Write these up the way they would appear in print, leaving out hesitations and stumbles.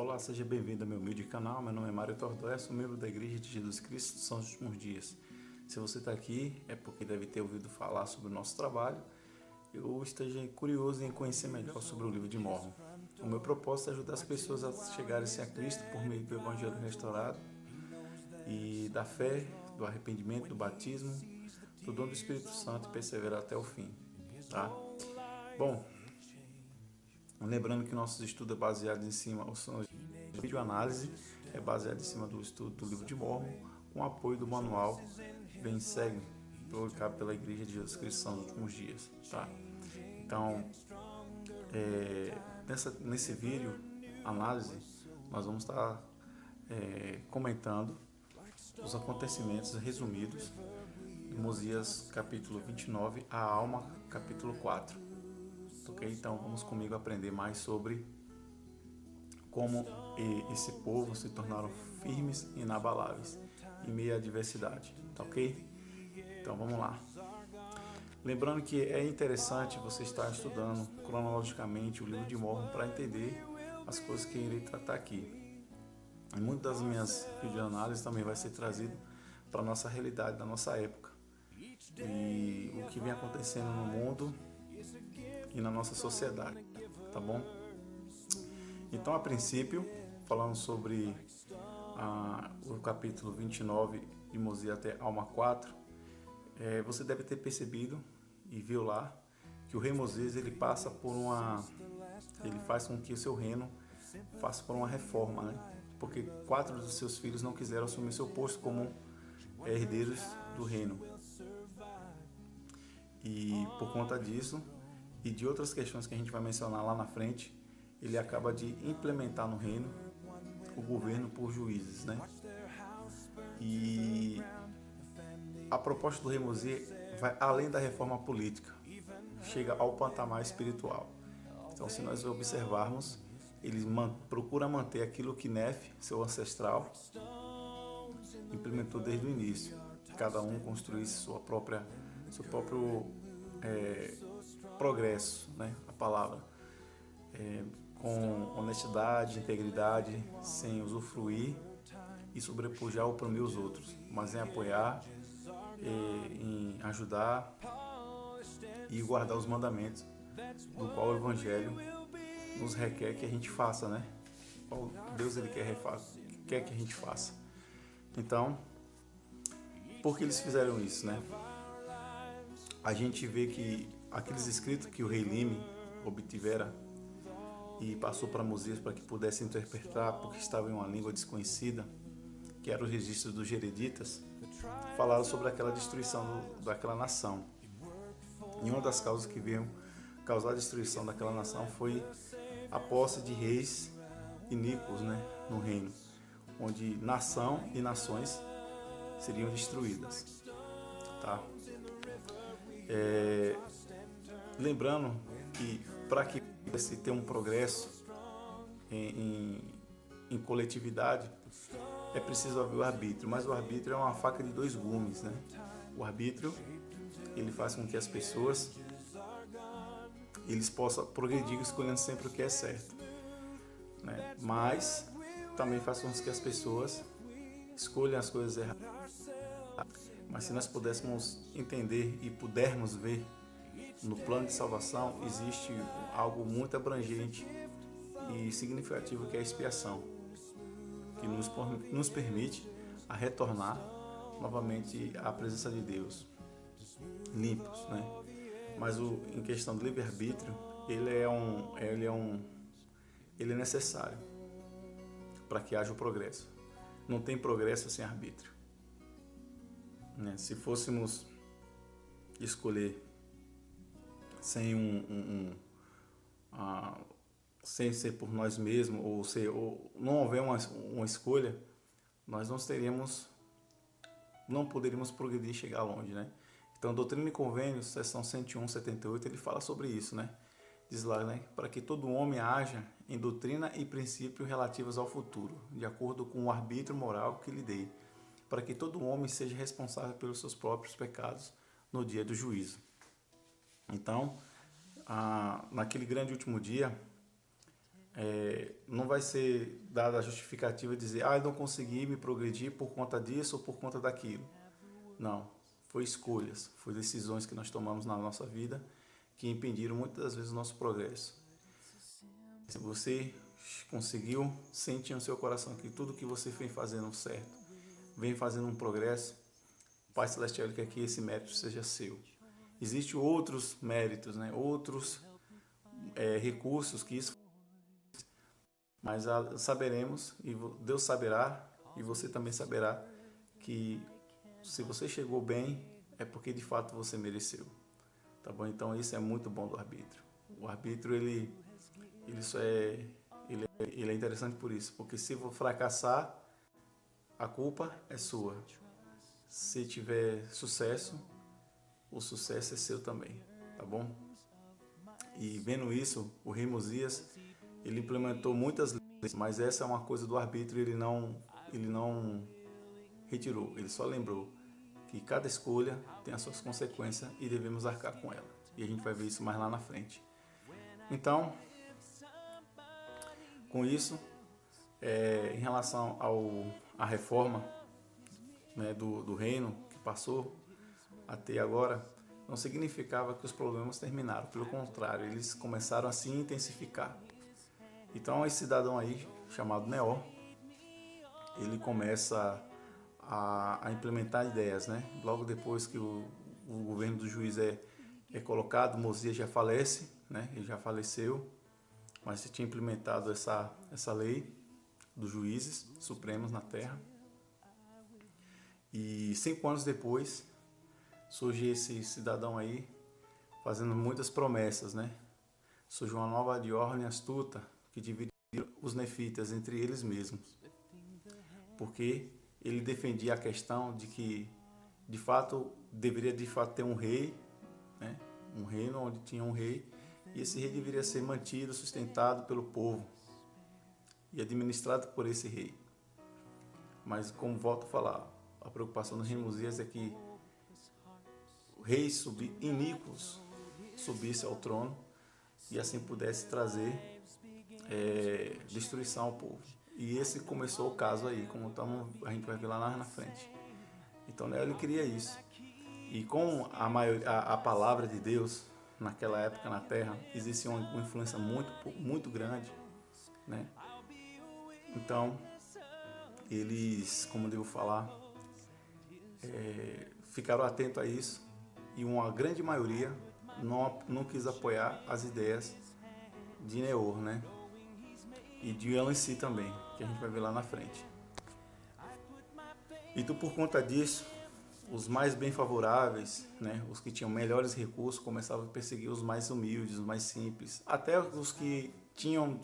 Olá, seja bem-vindo ao meu humilde canal. Meu nome é Mário Tordói, sou membro da Igreja de Jesus Cristo dos Santos Últimos Dias. Se você está aqui, é porque deve ter ouvido falar sobre o nosso trabalho ou esteja curioso em conhecer melhor sobre o livro de Mórmon. O meu propósito é ajudar as pessoas a chegarem-se a Cristo por meio do Evangelho restaurado e da fé, do arrependimento, do batismo, do dom do Espírito Santo e perseverar até o fim. Tá? Bom, lembrando que nossos estudos é baseado em cima, a videoanálise é baseada em cima do estudo do livro de Mórmon, com apoio do manual Vem e Segue, publicado pela Igreja de Jesus Cristo nos Últimos Dias. Tá? Então, nesse vídeo análise, nós vamos estar comentando os acontecimentos resumidos de Mosias capítulo 29 a Alma capítulo 4. Ok? Então vamos comigo aprender mais sobre como esse povo se tornaram firmes e inabaláveis em meio à adversidade. Tá ok? Então vamos lá. Lembrando que é interessante você estar estudando cronologicamente o livro de Mórmon para entender as coisas que eu irei tratar aqui. E muitas das minhas videoanálises também vai ser trazido para a nossa realidade, da nossa época. E o que vem acontecendo no mundo e na nossa sociedade, tá bom? Então, a princípio, falando sobre o capítulo 29 de Mosias até Alma 4, você deve ter percebido e viu lá que o rei Mosias ele faz com que o seu reino faça por uma reforma, né? Porque 4 dos seus filhos não quiseram assumir seu posto como herdeiros do reino. E por conta disso e de outras questões que a gente vai mencionar lá na frente, ele acaba de implementar no reino o governo por juízes, né? E a proposta do rei Mosias vai além da reforma política, chega ao patamar espiritual. Então, se nós observarmos, ele procura manter aquilo que Nefe, seu ancestral, implementou desde o início. Cada um construísse seu próprio progresso, né? A palavra. Com honestidade, integridade, sem usufruir e sobrepujar ou oprimir os outros, mas em apoiar, em ajudar e guardar os mandamentos, do qual o Evangelho nos requer que a gente faça, né? Deus ele quer que a gente faça. Então, por que eles fizeram isso, né? A gente vê que aqueles escritos que o rei Lime obtivera e passou para Mosias para que pudesse interpretar, porque estava em uma língua desconhecida, que eram os registros dos Jereditas, falaram sobre aquela destruição daquela nação. E uma das causas que veio causar a destruição daquela nação foi a posse de reis iníquos, né, no reino, onde nação e nações seriam destruídas. Tá? Lembrando que para que pudesse ter um progresso em coletividade, é preciso haver o arbítrio, mas o arbítrio é uma faca de dois gumes, né? O arbítrio, ele faz com que as pessoas eles possam progredir escolhendo sempre o que é certo, né? Mas também faz com que as pessoas escolham as coisas erradas. Mas se nós pudéssemos entender e pudermos ver no plano de salvação, existe algo muito abrangente e significativo, que é a expiação, que nos permite a retornar novamente à presença de Deus, limpos, né? Mas em questão do livre-arbítrio, ele é necessário para que haja o progresso. Não tem progresso sem arbítrio, né? Se fôssemos escolher sem ser por nós mesmos, ou não houver uma escolha, nós não poderíamos progredir e chegar longe, né? Então, Doutrina e Convênios, seção 101, 78, ele fala sobre isso, né? Diz lá, né? Para que todo homem haja em doutrina e princípio relativos ao futuro, de acordo com o arbítrio moral que lhe dei, para que todo homem seja responsável pelos seus próprios pecados no dia do juízo. Então, naquele grande último dia, não vai ser dada a justificativa de dizer, eu não consegui me progredir por conta disso ou por conta daquilo. Não, foi escolhas, foi decisões que nós tomamos na nossa vida que impediram muitas das vezes o nosso progresso. Se você conseguiu sentir no seu coração que tudo que você vem fazendo certo, vem fazendo um progresso, o Pai Celestial quer que esse mérito seja seu. Existem outros méritos, né? Outros recursos que isso, mas saberemos, e Deus saberá, e você também saberá, que se você chegou bem, é porque de fato você mereceu. Tá bom? Então isso é muito bom do arbítrio. O arbítrio, ele é interessante por isso, porque se for fracassar, a culpa é sua. Se tiver sucesso, o sucesso é seu também, tá bom? E vendo isso, o rei Mosias, ele implementou muitas leis, mas essa é uma coisa do arbítrio, ele não retirou, ele só lembrou que cada escolha tem as suas consequências e devemos arcar com ela. E a gente vai ver isso mais lá na frente. Então, com isso, em relação à reforma, né, do reino que passou até agora, não significava que os problemas terminaram. Pelo contrário, eles começaram a se intensificar. Então, esse cidadão aí, chamado Neó, ele começa a implementar ideias, né? Logo depois que o governo do juiz é colocado, Mosias já falece, né? Ele já faleceu, mas se tinha implementado essa lei dos juízes supremos na terra. E 5 anos depois, surge esse cidadão aí, fazendo muitas promessas, né? Surge uma nova ordem astuta, que dividia os nefitas entre eles mesmos. Porque ele defendia a questão de que, de fato, deveria ter um rei, né? Um reino onde tinha um rei, e esse rei deveria ser mantido, sustentado pelo povo e administrado por esse rei. Mas, como volto a falar, a preocupação do rei Mosias é que o rei iníquos subisse ao trono e assim pudesse trazer destruição ao povo. E esse começou o caso aí, como a gente vai ver lá na frente. Então, né, ele queria isso. E com a palavra de Deus, naquela época na terra, existia uma influência muito grande, né? Então, eles, como eu devo falar, ficaram atentos a isso, e uma grande maioria não quis apoiar as ideias de Neor, né? E de Elanci também, que a gente vai ver lá na frente. Então, por conta disso, os mais bem favoráveis, né, os que tinham melhores recursos, começavam a perseguir os mais humildes, os mais simples. Até os que tinham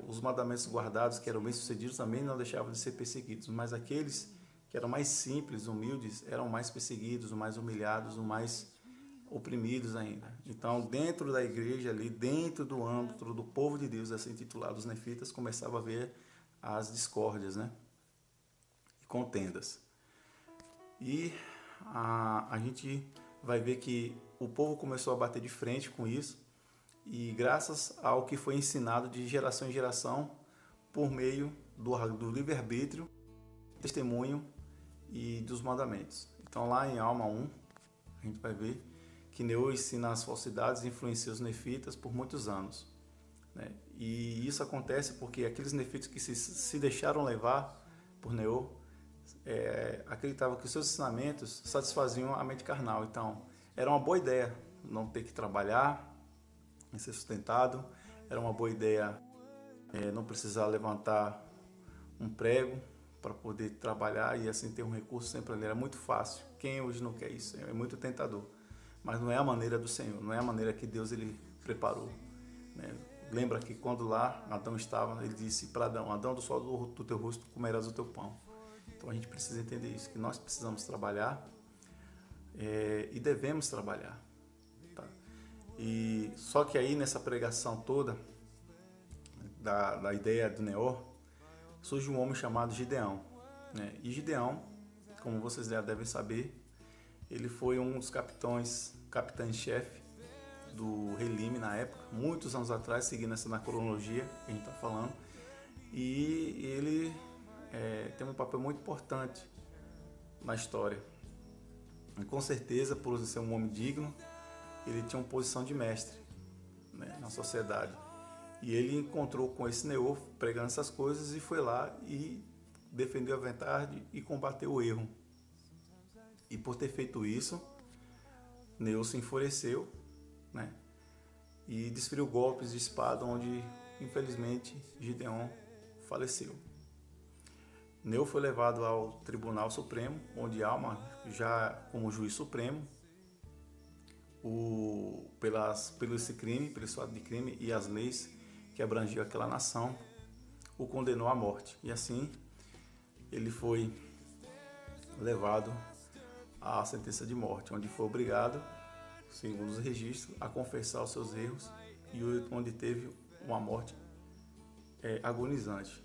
os mandamentos guardados, que eram bem-sucedidos, também não deixavam de ser perseguidos. Mas aqueles que eram mais simples, humildes, eram mais perseguidos, os mais humilhados, os mais oprimidos ainda. Então, dentro da igreja, ali, dentro do âmbito do povo de Deus, assim intitulado os nefitas, começava a ver as discórdias, né? E contendas. E a gente vai ver que o povo começou a bater de frente com isso, e graças ao que foi ensinado de geração em geração, por meio do livre-arbítrio, testemunho e dos mandamentos. Então, lá em Alma 1, a gente vai ver que Neor ensina as falsidades e influencia os nefitas por muitos anos, né? E isso acontece porque aqueles nefitas que se deixaram levar por Neor acreditavam que os seus ensinamentos satisfaziam a mente carnal. Então, era uma boa ideia não ter que trabalhar, ser sustentado, era uma boa ideia não precisar levantar um prego para poder trabalhar e assim ter um recurso sempre ali. Era muito fácil. Quem hoje não quer isso? É muito tentador. Mas não é a maneira do Senhor, não é a maneira que Deus ele preparou, né? Lembra que quando lá Adão estava, ele disse para Adão: Adão, do sol do teu rosto comerás o teu pão. Então a gente precisa entender isso, que nós precisamos trabalhar e devemos trabalhar, tá? E só que aí nessa pregação toda da ideia do Neor, surge um homem chamado Gideão, né? E Gideão, como vocês já devem saber, ele foi um dos capitães-chefe do Relime na época, muitos anos atrás, seguindo essa na cronologia que a gente está falando, e ele tem um papel muito importante na história. E com certeza, por ser um homem digno, ele tinha uma posição de mestre, né, na sociedade. E ele encontrou com esse Neô pregando essas coisas e foi lá e defendeu a verdade e combateu o erro. E por ter feito isso, Neô se enfureceu, né, e desferiu golpes de espada, onde infelizmente Gideon faleceu. Neô foi levado ao Tribunal Supremo, onde Alma, já como juiz supremo, pelo esse crime, pelo esse ato de crime e as leis que abrangiam aquela nação, o condenou à morte. E assim ele foi levado à sentença de morte, onde foi obrigado, segundo os registros, a confessar os seus erros e onde teve uma morte agonizante,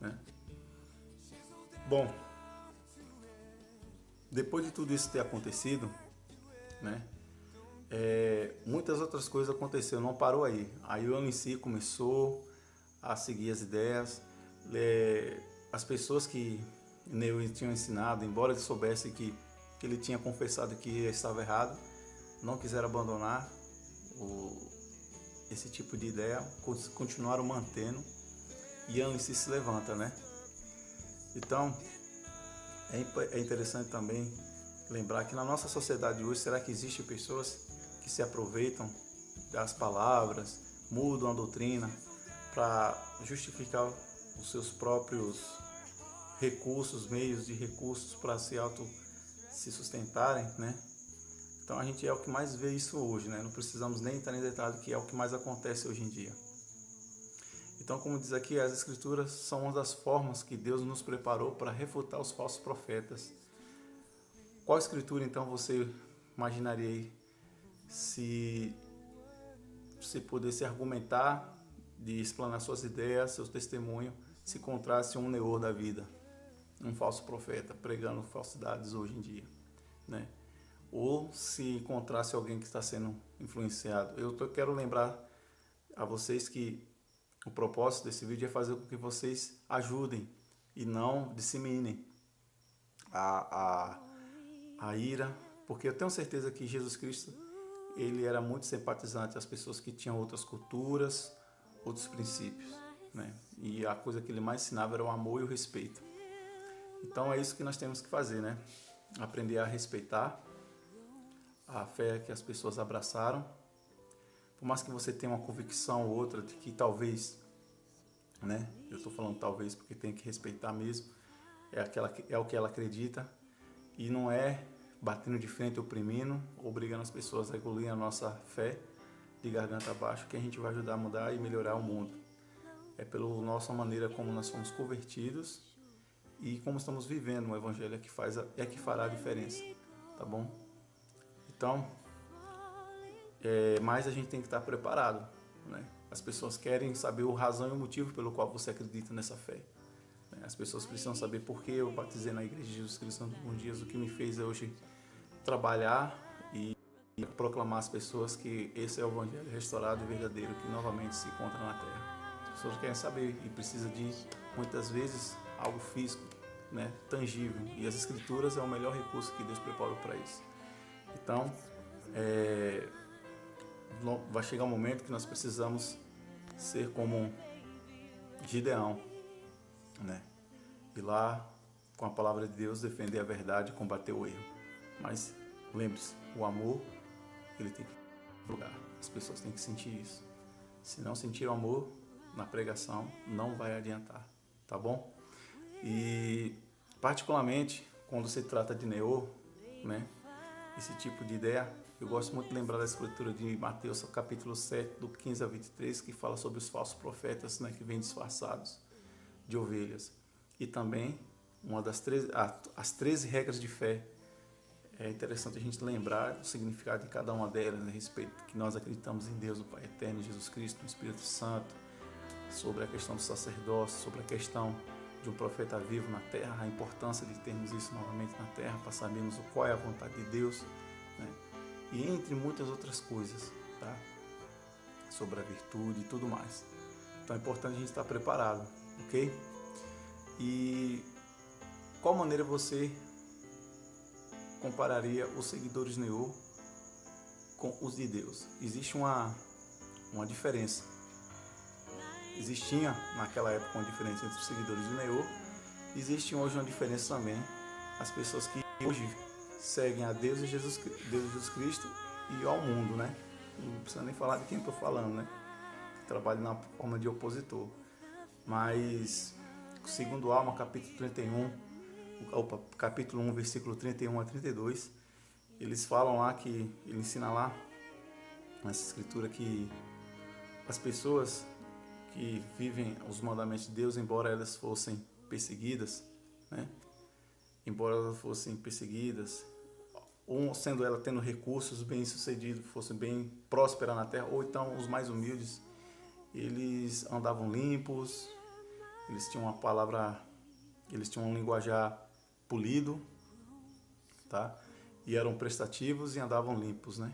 né? Bom, depois de tudo isso ter acontecido, né, muitas outras coisas aconteceram, não parou aí. Aí o MC começou a seguir as ideias, as pessoas que Neô tinham ensinado, embora ele soubesse que ele tinha confessado que estava errado, não quiseram abandonar esse tipo de ideia, continuaram mantendo, e a MC se levanta, né? Então, é interessante também lembrar que na nossa sociedade hoje, será que existem pessoas que se aproveitam das palavras, mudam a doutrina para justificar os seus próprios recursos, meios de recursos para se sustentarem, né? Então a gente é o que mais vê isso hoje, né? Não precisamos nem entrar em detalhe, que é o que mais acontece hoje em dia. Então, como diz aqui, as escrituras são uma das formas que Deus nos preparou para refutar os falsos profetas. Qual escritura, então, você imaginaria aí se você pudesse argumentar, de explanar suas ideias, seus testemunhos, se encontrasse um Neô da vida, um falso profeta, pregando falsidades hoje em dia, né? Ou se encontrasse alguém que está sendo influenciado. Eu quero lembrar a vocês que o propósito desse vídeo é fazer com que vocês ajudem e não disseminem a ira, porque eu tenho certeza que Jesus Cristo, ele era muito simpatizante às pessoas que tinham outras culturas, outros princípios, né? E a coisa que ele mais ensinava era o amor e o respeito. Então é isso que nós temos que fazer, né? Aprender a respeitar a fé que as pessoas abraçaram. Por mais que você tenha uma convicção ou outra de que talvez, né? Eu estou falando talvez porque tem que respeitar mesmo. É o que ela acredita. E não é batendo de frente, oprimindo, obrigando as pessoas a engolir a nossa fé de garganta abaixo que a gente vai ajudar a mudar e melhorar o mundo. É pela nossa maneira como nós somos convertidos e como estamos vivendo o Evangelho que fará a diferença. Tá bom? Então, mas a gente tem que estar preparado, né? As pessoas querem saber o razão e o motivo pelo qual você acredita nessa fé. As pessoas precisam saber por que eu batizei na Igreja de Jesus Cristo uns dias, o que me fez hoje trabalhar e proclamar às pessoas que esse é o Evangelho restaurado e verdadeiro que novamente se encontra na Terra. As pessoas querem saber e precisam de, muitas vezes, algo físico, né, tangível. E as Escrituras é o melhor recurso que Deus preparou para isso. Então, vai chegar um momento que nós precisamos ser como Gideão, né? Ir lá, com a palavra de Deus, defender a verdade e combater o erro. Mas lembre-se, o amor, ele tem que lugar. As pessoas têm que sentir isso. Se não sentir o amor na pregação, não vai adiantar, tá bom? E particularmente quando se trata de Neô, né? Esse tipo de ideia, eu gosto muito de lembrar da escritura de Mateus, capítulo 7, do 15 a 23, que fala sobre os falsos profetas, né, que vêm disfarçados de ovelhas. E também as 13 regras de fé. É interessante a gente lembrar o significado de cada uma delas, a respeito que nós acreditamos em Deus, o Pai Eterno, em Jesus Cristo, no Espírito Santo, sobre a questão do sacerdócio, sobre a questão de um profeta vivo na terra, a importância de termos isso novamente na terra, para sabermos qual é a vontade de Deus, né? E entre muitas outras coisas, tá? Sobre a virtude e tudo mais. Então é importante a gente estar preparado, ok? E qual maneira você compararia os seguidores de Neô com os de Deus? Existe uma diferença. Existia naquela época uma diferença entre os seguidores de Neô. Existe hoje uma diferença também. As pessoas que hoje seguem a Deus e Jesus Cristo e ao mundo, né? Não precisa nem falar de quem estou falando, né? Trabalho na forma de opositor. Mas, segundo Alma, capítulo 31, capítulo 1, versículo 31 a 32, eles falam lá ele ensina lá, nessa escritura, que as pessoas que vivem os mandamentos de Deus, embora elas fossem perseguidas, né? Embora elas fossem perseguidas, sendo ela tendo recursos, bem sucedidos, fosse bem próspera na terra, ou então os mais humildes, eles andavam limpos, eles tinham um linguajar polido, tá? E eram prestativos e andavam limpos, né?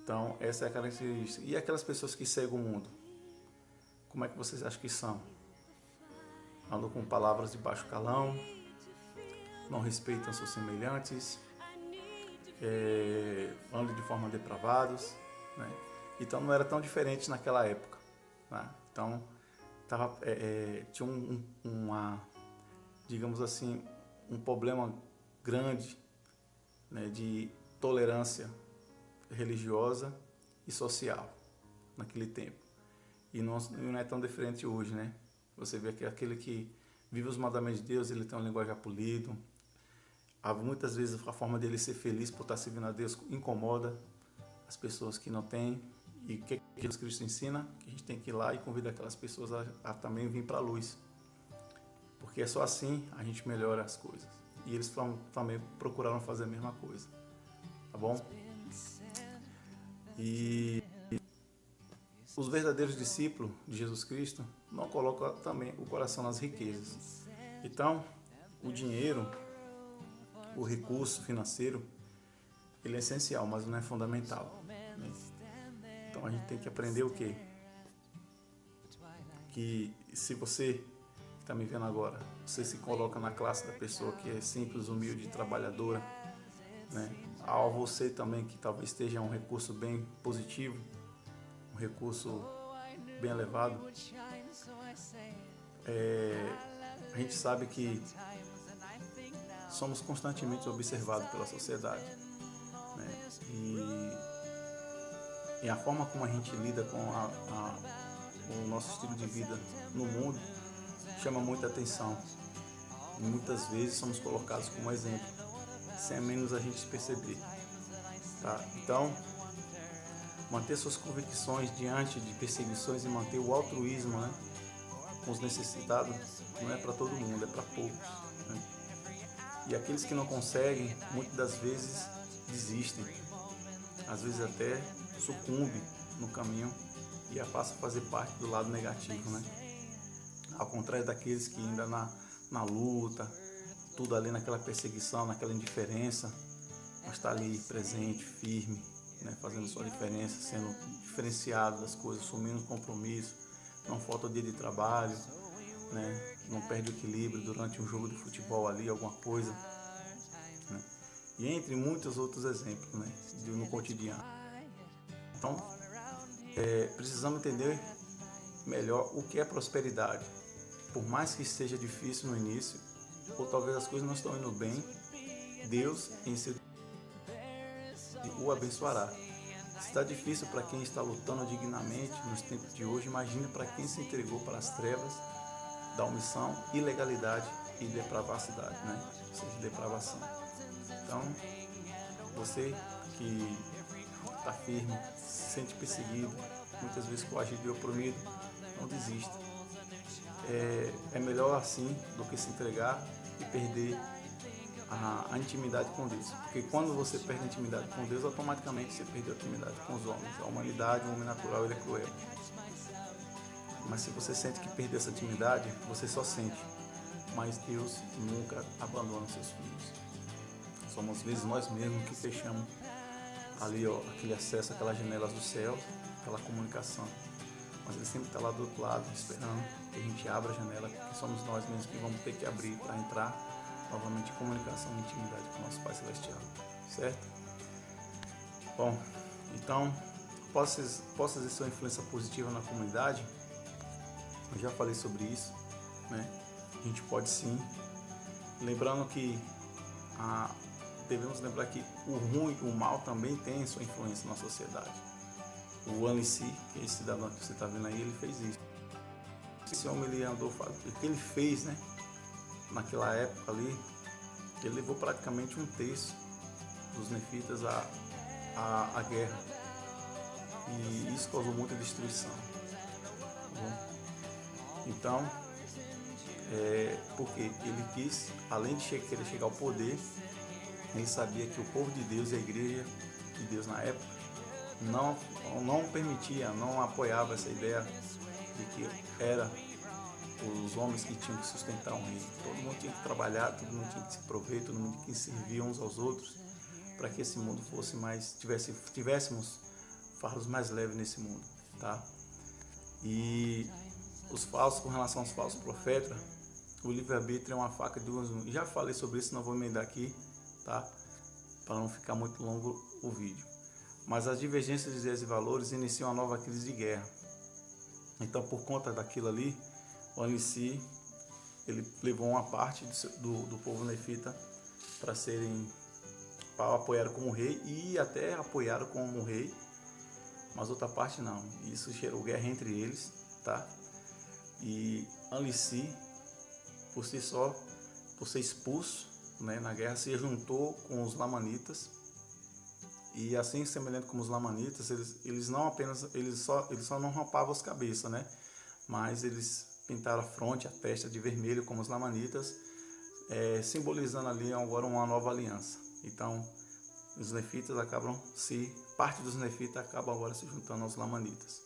Então, essa é a característica. E aquelas pessoas que seguem o mundo, como é que vocês acham que são? Andam com palavras de baixo calão, não respeitam seus semelhantes, andam de forma depravados, né? Então não era tão diferente naquela época, né? Então tinha digamos assim, um problema grande, né, de tolerância religiosa e social naquele tempo. E não é tão diferente hoje, né? Você vê que aquele que vive os mandamentos de Deus, ele tem um linguajar polido. Muitas vezes a forma dele ser feliz por estar servindo a Deus incomoda as pessoas que não têm. E o que Jesus Cristo ensina? Que a gente tem que ir lá e convidar aquelas pessoas a também vir para a luz. Porque é só assim a gente melhora as coisas. E eles também procuraram fazer a mesma coisa. Tá bom? E os verdadeiros discípulos de Jesus Cristo não colocam também o coração nas riquezas. Então, o dinheiro, o recurso financeiro, ele é essencial, mas não é fundamental, né? Então a gente tem que aprender o quê? Que se você que está me vendo agora, você se coloca na classe da pessoa que é simples, humilde, trabalhadora, né? Ao você também que talvez esteja um recurso bem positivo, um recurso bem elevado, a gente sabe que somos constantemente observados pela sociedade, né? E a forma como a gente lida com o nosso estilo de vida no mundo chama muita atenção. E muitas vezes somos colocados como exemplo, sem menos a gente perceber, tá? Então, manter suas convicções diante de perseguições e manter o altruísmo, né, com os necessitados, não é para todo mundo, é para poucos, né? E aqueles que não conseguem, muitas das vezes desistem, às vezes até sucumbem no caminho e passa a fazer parte do lado negativo, né? Ao contrário daqueles que ainda na luta, tudo ali naquela perseguição, naquela indiferença, mas está ali presente, firme, né, fazendo sua diferença, sendo diferenciado das coisas, assumindo compromisso, não falta dia de trabalho, né, não perde o equilíbrio durante um jogo de futebol ali, alguma coisa, né, e entre muitos outros exemplos, né, no cotidiano. Então, precisamos entender melhor o que é prosperidade. Por mais que seja difícil no início, ou talvez as coisas não estão indo bem, Deus em seu o abençoará. Se está difícil para quem está lutando dignamente nos tempos de hoje, imagine para quem se entregou para as trevas da omissão, ilegalidade e depravacidade, né? Ou seja, depravação. Então, você que está firme, se sente perseguido, muitas vezes coagido e oprimido, não desista. É melhor assim do que se entregar e perder a intimidade com Deus. Porque quando você perde a intimidade com Deus, automaticamente você perdeu a intimidade com os homens. A humanidade, o homem natural, ele é cruel. Mas se você sente que perdeu essa intimidade, você só sente. Mas Deus nunca abandona seus filhos. Somos às vezes nós mesmos que fechamos ali, ó, aquele acesso àquelas janelas do céu, aquela comunicação. Mas ele sempre está lá do outro lado, esperando que a gente abra a janela, porque somos nós mesmos que vamos ter que abrir para entrar novamente em comunicação e intimidade com o nosso Pai Celestial, certo? Bom, então, posso exercer uma influência positiva na comunidade? Eu já falei sobre isso, né? A gente pode sim. Lembrando que devemos lembrar que o ruim, o mal também tem sua influência na sociedade. O Anlissi, que é esse cidadão que você está vendo aí, ele fez isso. Esse homem, ele andou, o que ele fez, né? Naquela época ali, ele levou praticamente um terço dos nefitas à guerra. E isso causou muita destruição. Tá bom? Então, porque ele quis, além de querer chegar ao poder, ele sabia que o povo de Deus e a igreja de Deus na época não permitia, não apoiava essa ideia de que era os homens que tinham que sustentar um reino. Todo mundo tinha que trabalhar, todo mundo tinha que se prover, todo mundo tinha que servir uns aos outros, para que esse mundo fosse mais, tivéssemos fardos mais leves nesse mundo, tá? E os falsos, com relação aos falsos profetas, o livre-arbítrio é uma faca de duas mãos. Já falei sobre isso, não vou emendar aqui, tá? Para não ficar muito longo o vídeo. Mas as divergências de ideias e valores iniciam uma nova crise de guerra. Então, por conta daquilo ali, o Anlissi, ele levou uma parte do povo nefita para apoiar como rei e até apoiaram como rei, mas outra parte não. Isso gerou guerra entre eles, tá? E Anlissi, por si só, por ser expulso, né, na guerra, se juntou com os lamanitas. E assim, semelhante como os lamanitas, eles só não rapavam as cabeças, né? Mas eles pintaram a fronte, a testa de vermelho como os lamanitas, simbolizando ali agora uma nova aliança. Então, os nefitas parte dos nefitas acaba agora se juntando aos lamanitas,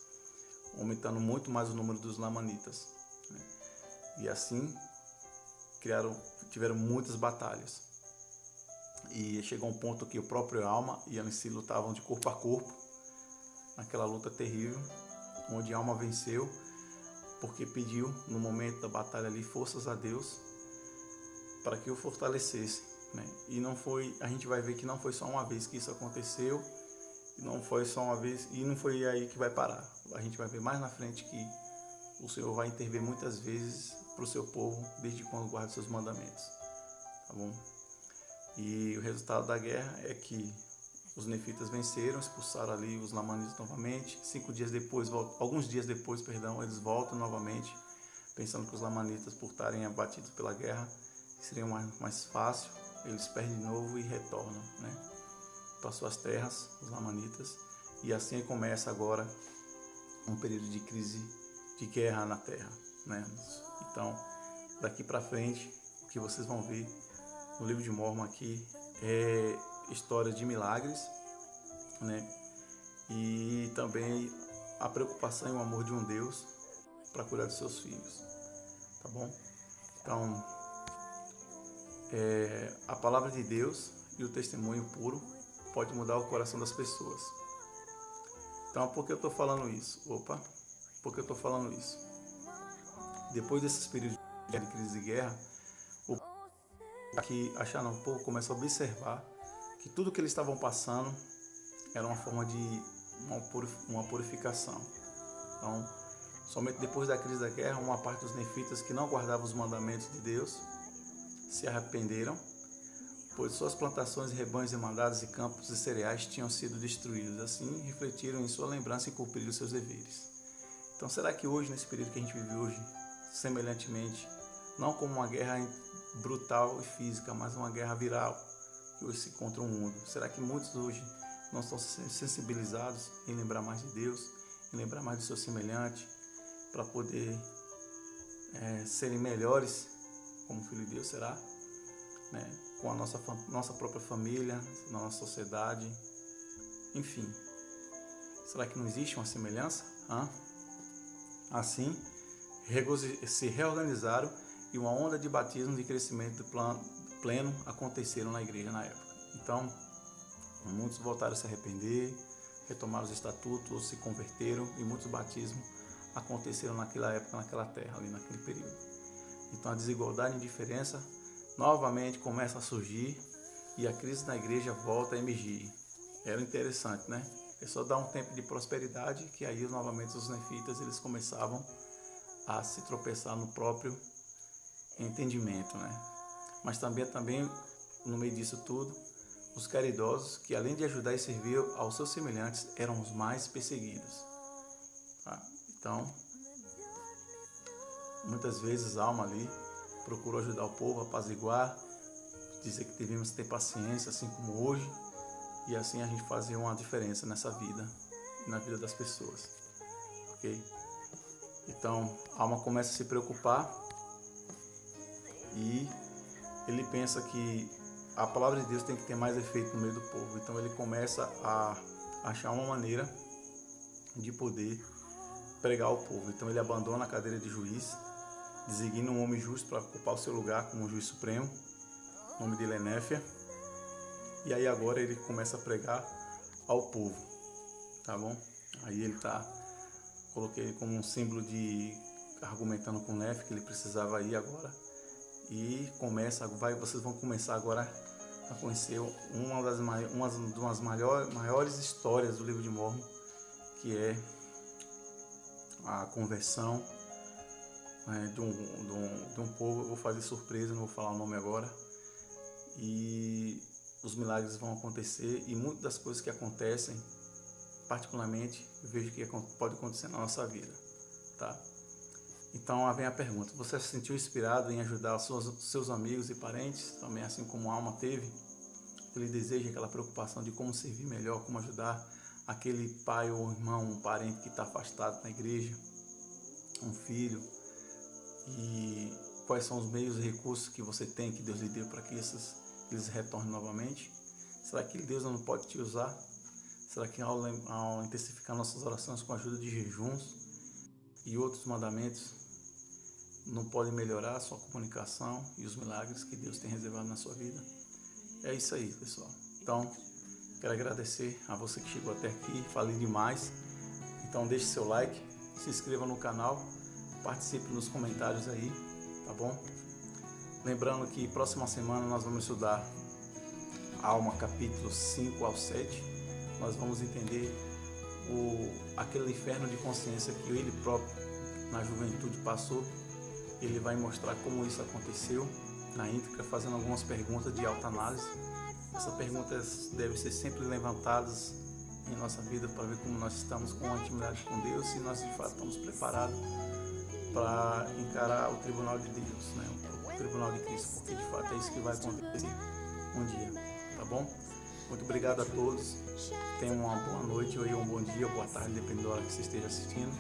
aumentando muito mais o número dos lamanitas, né? E assim tiveram muitas batalhas. E chegou um ponto que o próprio Alma e Anlissi lutavam de corpo a corpo, naquela luta terrível, onde Alma venceu, porque pediu, no momento da batalha ali, forças a Deus, para que o fortalecesse, né? E a gente vai ver que não foi só uma vez que isso aconteceu, e não foi só uma vez, e não foi aí que vai parar. A gente vai ver mais na frente que o Senhor vai intervir muitas vezes para o seu povo, desde quando guarda os seus mandamentos, tá bom? E o resultado da guerra é que os nefitas venceram, expulsaram ali os lamanitas novamente. Alguns dias depois, eles voltam novamente, pensando que os lamanitas, por estarem abatidos pela guerra, seria mais fácil. Eles perdem de novo e retornam, né, para suas terras, os lamanitas. E assim começa agora um período de crise, de guerra na terra, né? Então, daqui para frente, o que vocês vão ver no livro de Mórmon aqui é história de milagres, né? E também a preocupação e o amor de um Deus para cuidar dos seus filhos, tá bom? Então, a palavra de Deus e o testemunho puro pode mudar o coração das pessoas. Então, por que eu estou falando isso? Por que eu estou falando isso? Depois desses períodos de crise e guerra, que acharam um pouco, começou a observar que tudo que eles estavam passando era uma forma de uma purificação. Então, somente depois da crise da guerra, uma parte dos nefitas que não guardavam os mandamentos de Deus se arrependeram, pois suas plantações, rebanhos e mandados e campos de cereais tinham sido destruídos. Assim, refletiram em sua lembrança e cumpriram seus deveres. Então, será que hoje, nesse período que a gente vive hoje, semelhantemente, não como uma guerra brutal e física, mas uma guerra viral que hoje se encontra no mundo, será que muitos hoje não estão sensibilizados em lembrar mais de Deus, em lembrar mais do seu semelhante, para poder serem melhores como filho de Deus, será? Né? Com a nossa própria família, na nossa sociedade, enfim. Será que não existe uma semelhança? Assim, se reorganizaram e uma onda de batismo de crescimento pleno aconteceram na igreja na época. Então, Muitos voltaram a se arrepender, retomaram os estatutos, se converteram e muitos batismos aconteceram naquela época, naquela terra, ali naquele período. Então a desigualdade e indiferença novamente começa a surgir e a crise na igreja volta a emergir. Era interessante, né? É só dar um tempo de prosperidade que aí novamente os nefitas eles começavam a se tropeçar no próprio entendimento, né? Mas também no meio disso tudo, os caridosos, que além de ajudar e servir aos seus semelhantes, eram os mais perseguidos. Tá? Então, muitas vezes a alma ali procurou ajudar o povo, apaziguar, dizer que devemos ter paciência, assim como hoje, e assim a gente fazia uma diferença nessa vida, na vida das pessoas. Ok? Então, a alma começa a se preocupar e ele pensa que a palavra de Deus tem que ter mais efeito no meio do povo. Então ele começa a achar uma maneira de poder pregar ao povo. Então ele abandona a cadeira de juiz, designa um homem justo para ocupar o seu lugar como juiz supremo. O nome dele é Néfia. E aí agora ele começa a pregar ao povo. Tá bom? Aí ele coloquei ele como um símbolo de argumentando com Néfia que ele precisava ir agora. E vocês vão começar agora a conhecer uma das maiores histórias do livro de Mórmon, que é a conversão, né, de um povo. Eu vou fazer surpresa, não vou falar o nome agora, e os milagres vão acontecer, e muitas das coisas que acontecem, particularmente, eu vejo que pode acontecer na nossa vida, tá? Então vem a pergunta: você se sentiu inspirado em ajudar seus amigos e parentes, também assim como a alma teve? Aquele desejo, aquela preocupação de como servir melhor, como ajudar aquele pai ou irmão, um parente que está afastado na igreja, um filho, e quais são os meios e recursos que você tem, que Deus lhe deu para que eles retornem novamente? Será que Deus não pode te usar? Será que ao intensificar nossas orações com a ajuda de jejuns e outros mandamentos, não pode melhorar a sua comunicação e os milagres que Deus tem reservado na sua vida? É isso aí, pessoal. Então, quero agradecer a você que chegou até aqui. Falei demais. Então, deixe seu like, se inscreva no canal, participe nos comentários aí, tá bom? Lembrando que próxima semana nós vamos estudar Alma, capítulo 5 ao 7. Nós vamos entender aquele inferno de consciência que ele próprio, na juventude, passou. Ele vai mostrar como isso aconteceu na íntegra, fazendo algumas perguntas de alta análise. Essas perguntas devem ser sempre levantadas em nossa vida para ver como nós estamos com a intimidade com Deus, se nós de fato estamos preparados para encarar o tribunal de Deus, né? O tribunal de Cristo, porque de fato é isso que vai acontecer um dia, tá bom? Muito obrigado a todos, tenham uma boa noite ou um bom dia, boa tarde, dependendo da hora que você esteja assistindo,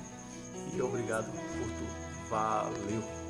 e obrigado por tudo. Valeu!